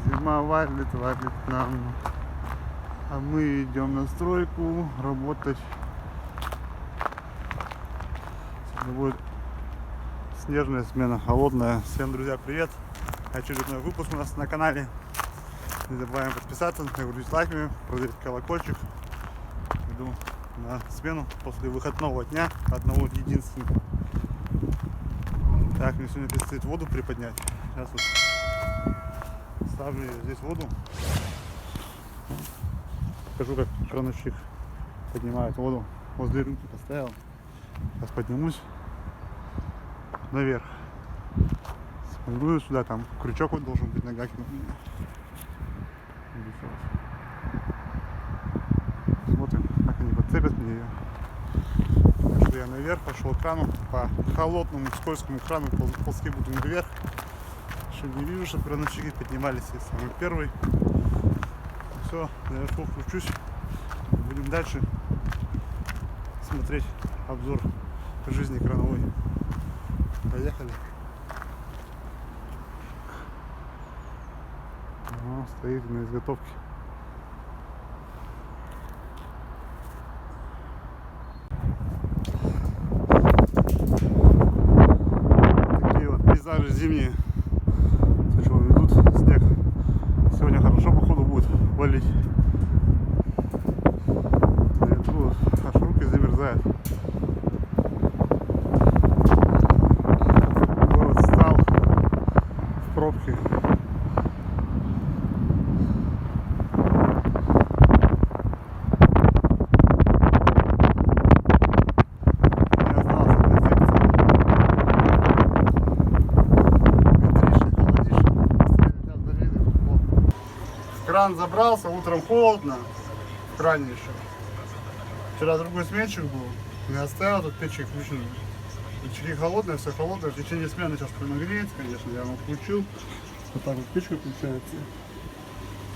Зима валит нам. А мы идем на стройку работать. Сегодня будет снежная смена, холодная. Всем, друзья, привет! Очередной выпуск у нас на канале. Не забываем подписаться, нагрузить лайками, проверить колокольчик. Иду на смену после выходного дня, одного единственного. Так, мне сегодня предстоит воду приподнять. Сейчас вот ставлю здесь воду. Покажу, как крановщик поднимает воду. Возле рюмки поставил. Сейчас поднимусь наверх. Смотрю сюда, там крючок вот должен быть на гаке. Смотрим, как они подцепят мне ее. Так что я наверх пошел к крану. По холодному скользкому крану ползти буду наверх. Еще не вижу, что крановщики поднимались. Я самый первый. Все, наверху включусь. Будем дальше смотреть обзор жизни крановой. Поехали. О, стоит на изготовке. Такие вот пейзажи зимние. Сначала идут снег. Сегодня хорошо, походу, будет валить. На ветру аж руки замерзают. Город стал в пробке. Кран забрался, утром холодно, в кране еще. Вчера другой сменщик был, я оставил тут печь включенную. Печки холодные, все холодное, в течение смены сейчас нагреется, конечно, я его включил. Вот так вот печка включается.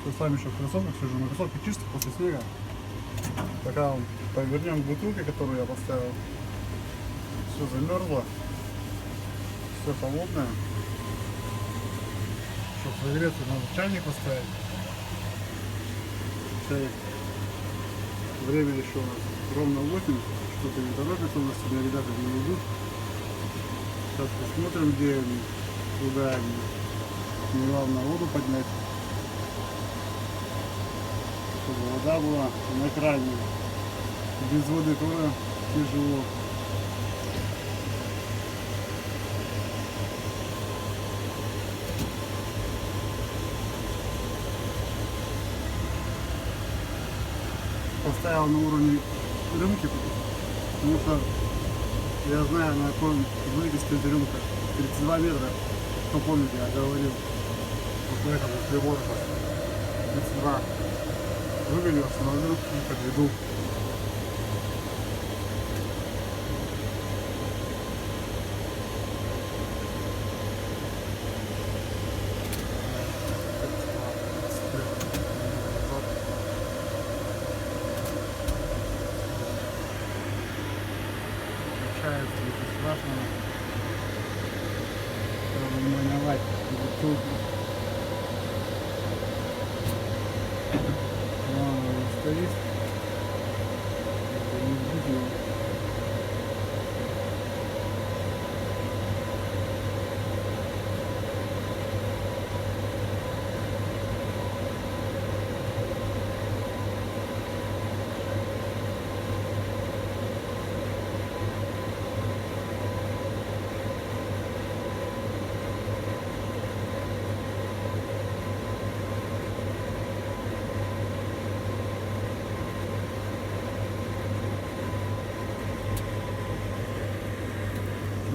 Я сам еще в кроссовках сижу, на кроссовке чисто после снега. Пока повернем бутылки, которую я поставил, все замерзло, все холодное. Чтобы согреться, надо чайник поставить. Чай. Время еще у нас ровно 8, что-то не торопится, у нас сегодня ребята не идут. Сейчас посмотрим, где они, куда они. Не главное воду поднять, чтобы вода была на кране. Без воды тоже тяжело. Поставил на уровне рюмки, потому что я знаю, на каком выйде стоит рюмка. 32 метра, кто помнит, я говорил. Вот на этом прибор 32. Выгоню, остановлю и подведу. Не страшно. Надо майновать бутылку. Стоит. Это не будет.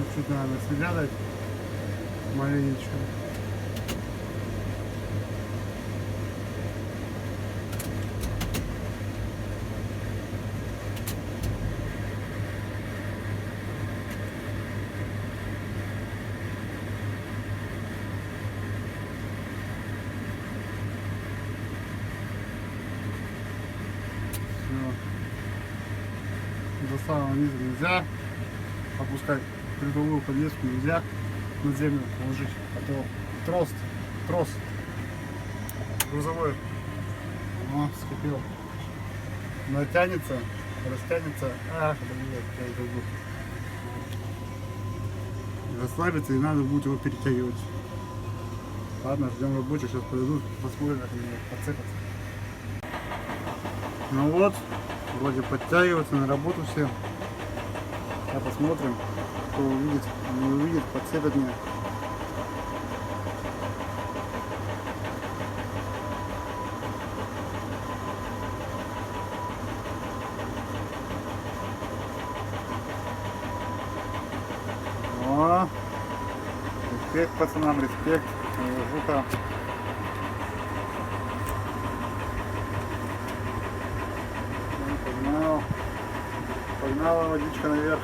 Чуть-чуть надо свидать маленечко. Все. До самого низа нельзя опускать придовую подвеску нельзя на землю положить, а то трос грузовой, скипел, натянется, растянется, расслабится, и надо будет его перетягивать. Ладно, ждем рабочих, сейчас подойдут, посмотрим, как они подцепятся. Ну вот, вроде подтягиваются на работу все. Сейчас посмотрим, кто увидит, не увидит, подцепят меня. О, респект пацанам, респект, жука. Погнала водичка наверх.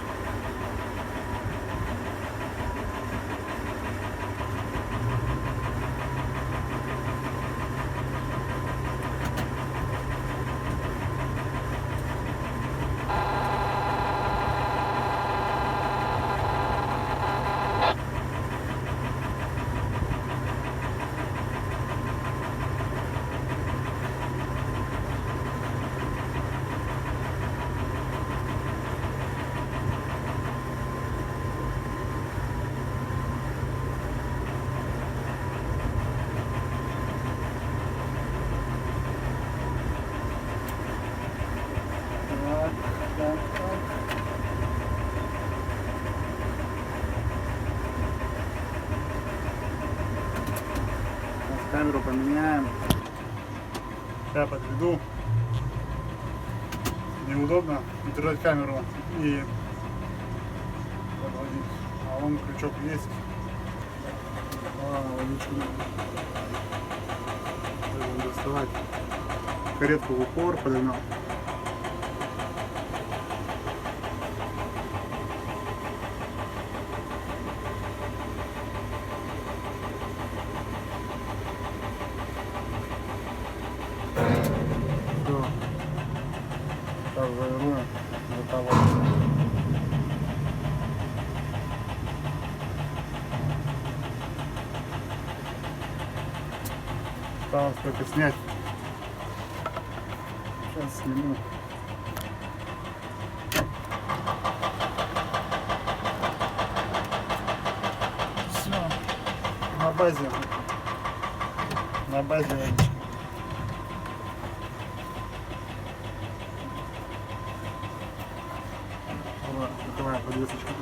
Камеру поменяем. Я подведу. Неудобно держать камеру и подводить. А вон крючок есть. Водичку надо доставать. Каретку в упор подогнал. Сейчас заверну вот так вот. Осталось только снять. Сейчас сниму. Все. На базе водички. Такая подвесочка.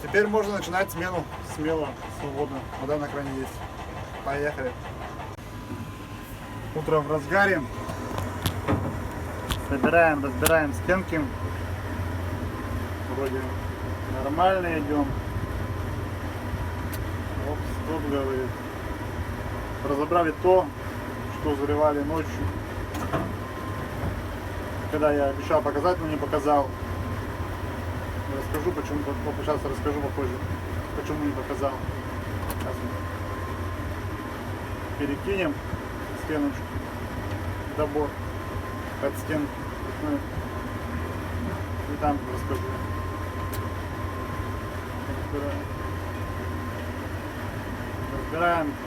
Теперь можно начинать смену смело, свободно. Вода на кране есть. Поехали. Утро в разгаре. Разбираем стенки. Вроде нормально идем. Вот стоп, говорит. Разобрали то, что заливали ночью. Когда я обещал показать, но не показал. Расскажу, почему, сейчас расскажу попозже, почему не показал. Сейчас мы перекинем стеночку, добор от стенки. И там расскажу.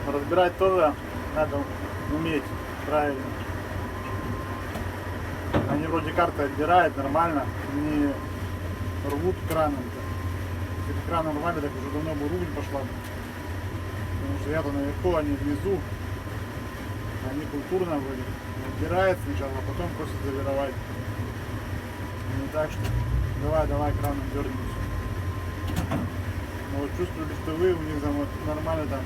Разбирать тоже надо уметь правильно. Они вроде карты отдирают нормально, не рвут краном-то. Если бы краном рвали, так уже давно бы рубль пошла. Потому что я-то наверху, они внизу. Они культурно вроде отдирают сначала, а потом просят завировать. Не так что давай краном дернемся. Но вот чувствую листовые, у них там вот нормально там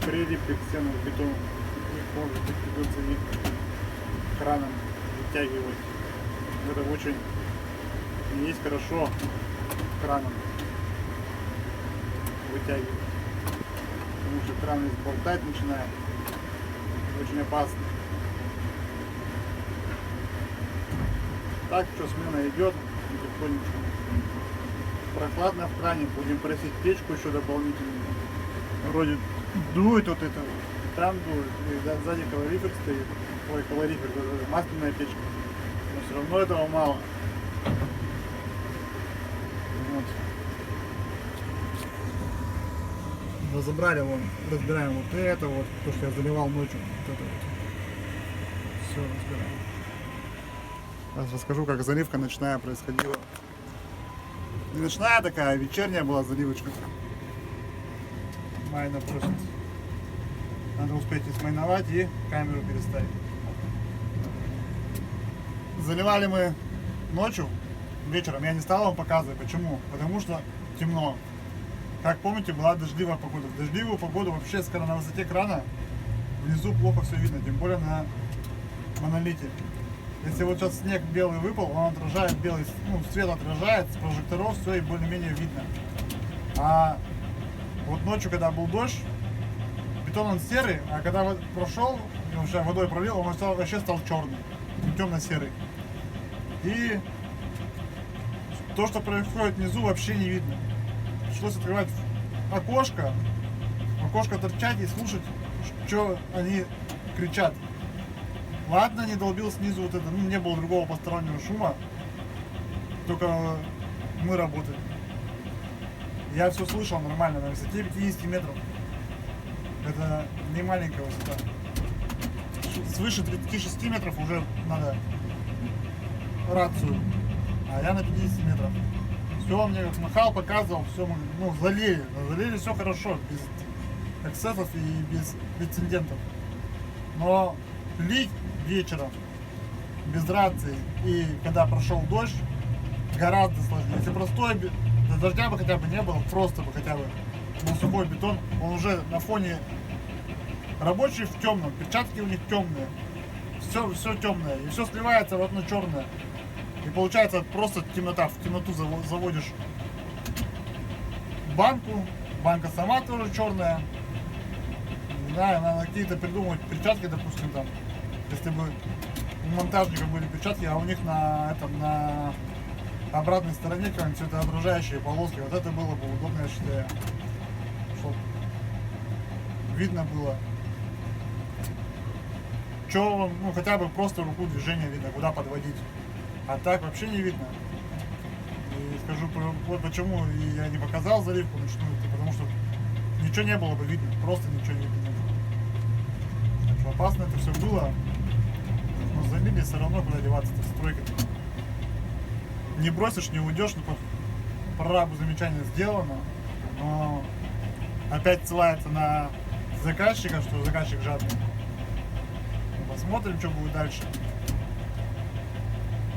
прилипли к стену к бетону. Их может быть придется их краном вытягивать. Это очень не есть хорошо краном вытягивать. Потому что кран болтать начинает. Очень опасно. Так что смена идет потихонечку. Прохладно в кране, будем просить печку еще дополнительно. Вроде дует вот это, там дует, и сзади калорифер стоит. Ой, калорифер, масляная печка. Но все равно этого мало. разобрали, вон, разбираем вот это вот, то, что я заливал ночью, вот это вот. Все разбираем. Сейчас расскажу, как заливка ночная происходила. Не ночная такая, а вечерняя была заливочка. Майна просит. Надо успеть и смайновать, и камеру переставить. Заливали мы ночью, вечером. Я не стал вам показывать. Почему? Потому что темно. Как помните, была дождливая погода. В дождливую погоду вообще, скоро на высоте крана, внизу плохо все видно, тем более на монолите. Если вот сейчас снег белый выпал, он отражает белый, ну, свет отражает с прожекторов, все и более-менее видно. А вот ночью, когда был дождь, бетон он серый, а когда вот прошел, он уже водой пролил, он вообще стал черный, темно-серый. И то, что происходит внизу, вообще не видно. Пришлось открывать окошко торчать и слушать, что они кричат. Ладно, не долбил снизу вот это, ну, не было другого постороннего шума, только мы работали. Я все слышал нормально, на высоте 50 метров. Это не маленькая высота. Свыше 36 метров уже надо рацию, а я на 50 метров. Все, он мне махал, показывал, все мы, ну, залили все хорошо, без эксцессов и без прецедентов. Но лить вечером без рации и когда прошел дождь, гораздо сложнее. Если простой, дождя бы хотя бы не было, просто бы хотя бы был сухой бетон, он уже на фоне рабочий в темном, перчатки у них темные, все темное, и все сливается в одно черное. И получается просто темнота, в темноту заводишь банку, банка сама тоже черная. Не знаю, надо какие-то придумывать перчатки, допустим, там, если бы у монтажников были перчатки, а у них на обратной стороне какие-нибудь светоотражающие полоски, вот это было бы удобно, я считаю, чтобы видно было, что, ну, хотя бы просто руку движения видно, куда подводить. А так вообще не видно. И скажу, вот почему я не показал заливку ночную, потому что ничего не было бы видно, просто ничего не видно. Так что опасно это все было, но залили все равно, куда деваться-то, стройка. Не бросишь, не уйдешь, но по рабу замечание сделано, но опять ссылается на заказчика, что заказчик жадный. Посмотрим, что будет дальше.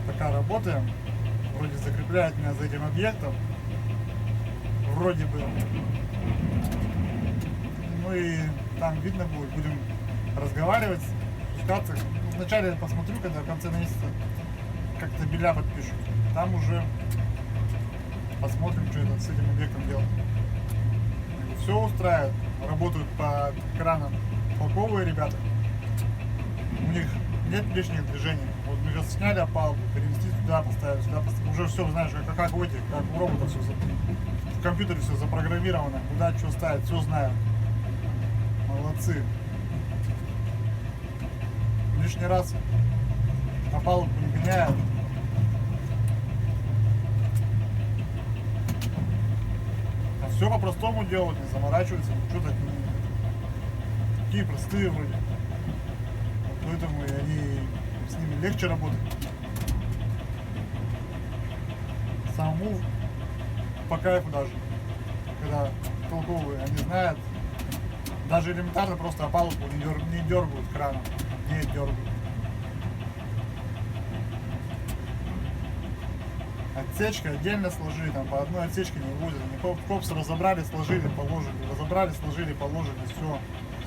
Пока работаем, вроде закрепляет меня за этим объектом, вроде бы, ну и там видно будет, будем разговаривать, спускаться. Вначале посмотрю, когда в конце месяца как-то беля подпишу, там уже посмотрим, что это с этим объектом делать. Все устраивает, работают по кранам толковые ребята, у них нет лишних движений. Вот мы сейчас сняли опалку, перенести сюда, поставили сюда, уже все, знаешь, как у этих, как у роботов все, в компьютере все запрограммировано, куда что ставить, все знают. Молодцы. Лишний раз опалку не гоняют. А все по-простому делают, не заморачиваются, что такие простые вроде. Поэтому и они, с ними легче работать. Самому по кайфу даже, когда толковые, они знают, даже элементарно просто опалубку не дергают краном, не дергают. Отсечка отдельно сложили, там по одной отсечке не возят. Они копсы разобрали, сложили, положили, разобрали, сложили, положили, все.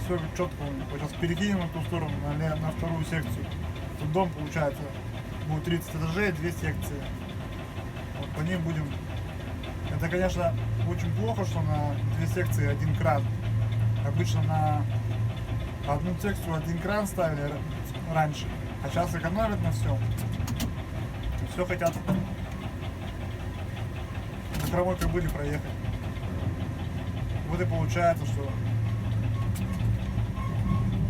Все четко у них. Вот сейчас перекинем на ту сторону, на вторую секцию. Тут дом получается будет 30 этажей, 2 секции. Вот по ним будем. Это, конечно, очень плохо, что на 2 секции один кран. Обычно на одну секцию один кран ставили раньше, а сейчас экономят на все. Все хотят на кромой кобыле проехать. Вот и получается, что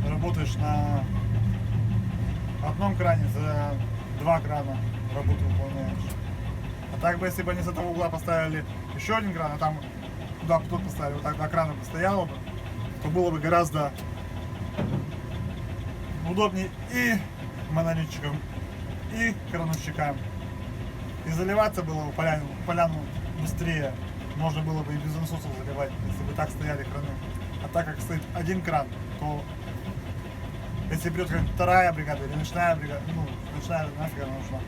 работаешь на одном кране, за 2 крана работу выполняешь. А так бы, если бы они с этого угла поставили еще один кран, а там туда бы тот поставили, вот так до крана бы стояло бы, то было бы гораздо удобнее и монолитчикам, и крановщикам. И заливаться было бы поляну быстрее. Можно было бы и без насосов заливать, если бы так стояли краны. А так как стоит один кран, то если придет как вторая бригада или ночная бригада, ну, ночная нафиг она нужна,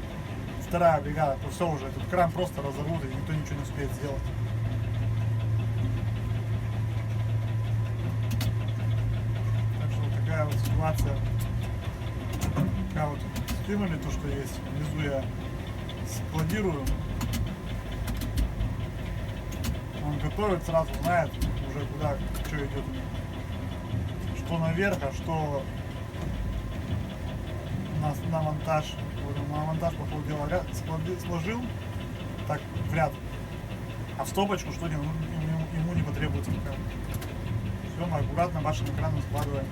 вторая бригада, то все уже, этот кран просто разорвут, и никто ничего не успеет сделать. Так что вот такая вот ситуация. Пока вот скинули то, что есть. Внизу я складирую. Он готовит, сразу знает уже куда, что идет. Что наверх, а что на монтаж. На монтаж, по ходу дела, сложил так в ряд. А в стопочку что ему не потребуется. Все, мы аккуратно башенным краном складываем.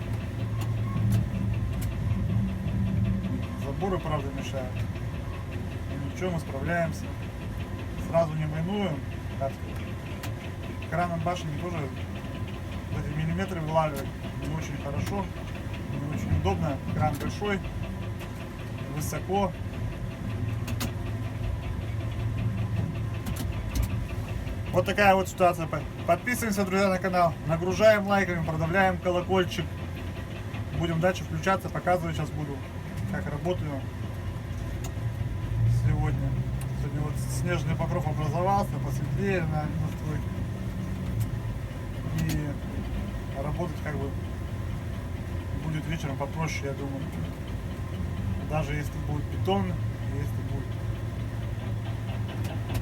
Заборы, правда, мешают. Но ничего, мы справляемся. Сразу не майнуем. Краном башни тоже эти миллиметры вылавливать не очень хорошо, не очень удобно. Кран большой, высоко. Вот такая вот ситуация. Подписываемся, друзья, на канал. Нагружаем лайками, продавляем колокольчик. Будем дальше включаться, показывать сейчас буду, как работаю сегодня. Сегодня вот снежный покров образовался, посветлее на настройке. И работать как бы будет вечером попроще, я думаю. Даже если будет бетон, если будет.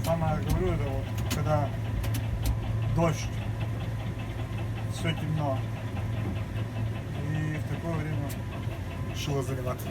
Самое, говорю, это вот когда дождь, все темно. И в такое время решила заливаться.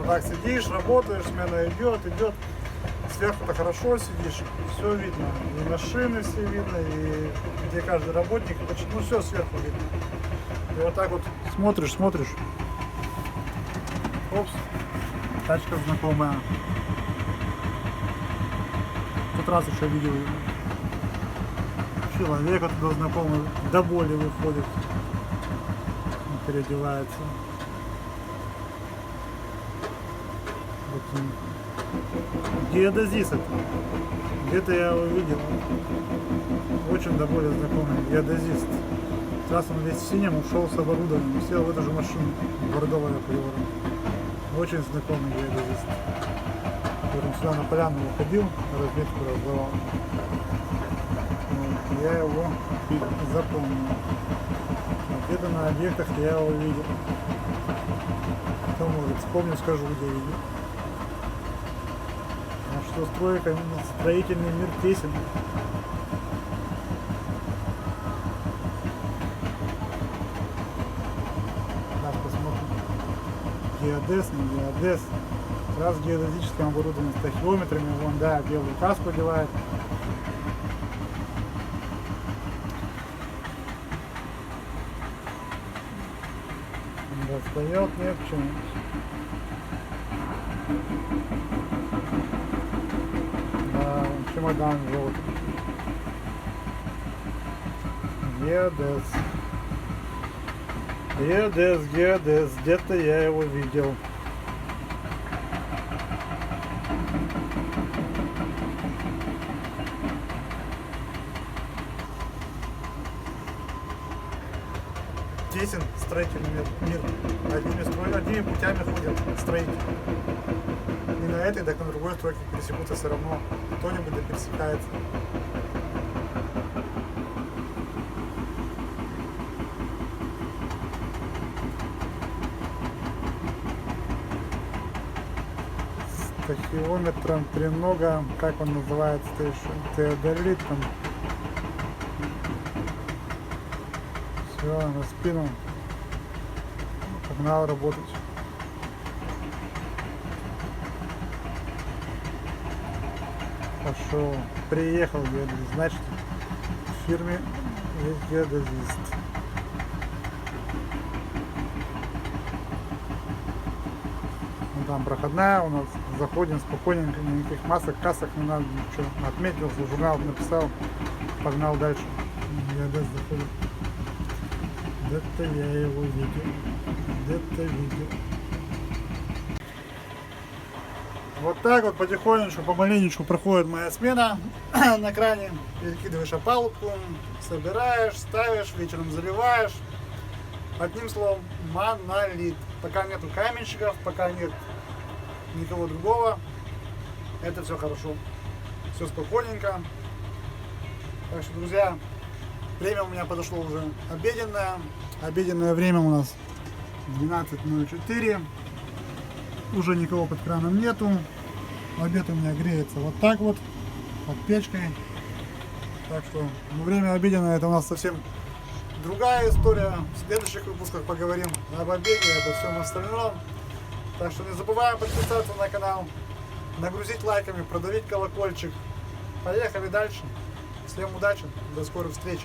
Так сидишь, работаешь, смена идет. Сверху-то хорошо сидишь, все видно. И машины все видно, и где каждый работник, ну все сверху видно. И вот так вот смотришь. Опс, тачка знакомая. В тот раз еще видел ее. Человек оттуда знакомый, до боли выходит, переодевается. Геодезист это. Где-то я его видел. Очень до боли знакомый геодезист. Сейчас он весь в синем ушел с оборудованием, сел в эту же машину, бордовая приора. Очень знакомый геодезист. Который сюда на поляну выходил, разведку раздавал. Вот, я его запомнил. А где-то на объектах я его видел. Кто может, вспомню, скажу, где видел. А что строительный мир тесен. Сейчас посмотрим. Геодез, не геодез. Раз геодезическим оборудованием с тахиометрами, вон, да, белую каску одевает. Достает, нет, почему? Да, чемодан желтый. Геодез, где-то я его видел. Тесен строительный мир. Одними путями ходят строители. Не на этой, так на другой стройке пересекутся все равно. Кто-нибудь да пересекается. С тахиометром тренога, как он называется-то еще? Теодолит там. Все, на спину. Погнал работать. Пошел. Приехал геодезист. Значит, в фирме есть геодезист. Ну, там проходная у нас. Заходим спокойненько, никаких масок, касок не надо, ничего. Отметился, журнал написал, погнал дальше. Геодезист заходит. Где-то я его видел. Вот так вот потихонечку, помаленечку проходит моя смена на кране. Перекидываешь опалубку, собираешь, ставишь, вечером заливаешь. Одним словом, монолит. Пока нету каменщиков, пока нет никого другого, это все хорошо. Все спокойненько. Так что, друзья, время у меня подошло уже обеденное. Обеденное время у нас 12:04. Уже никого под краном нету. Обед у меня греется вот так вот, под печкой. Так что время обеденное это у нас совсем другая история. В следующих выпусках поговорим об обеде, обо всем остальном. Так что не забываем подписаться на канал, нагрузить лайками, продавить колокольчик. Поехали дальше. Всем удачи, до скорых встреч.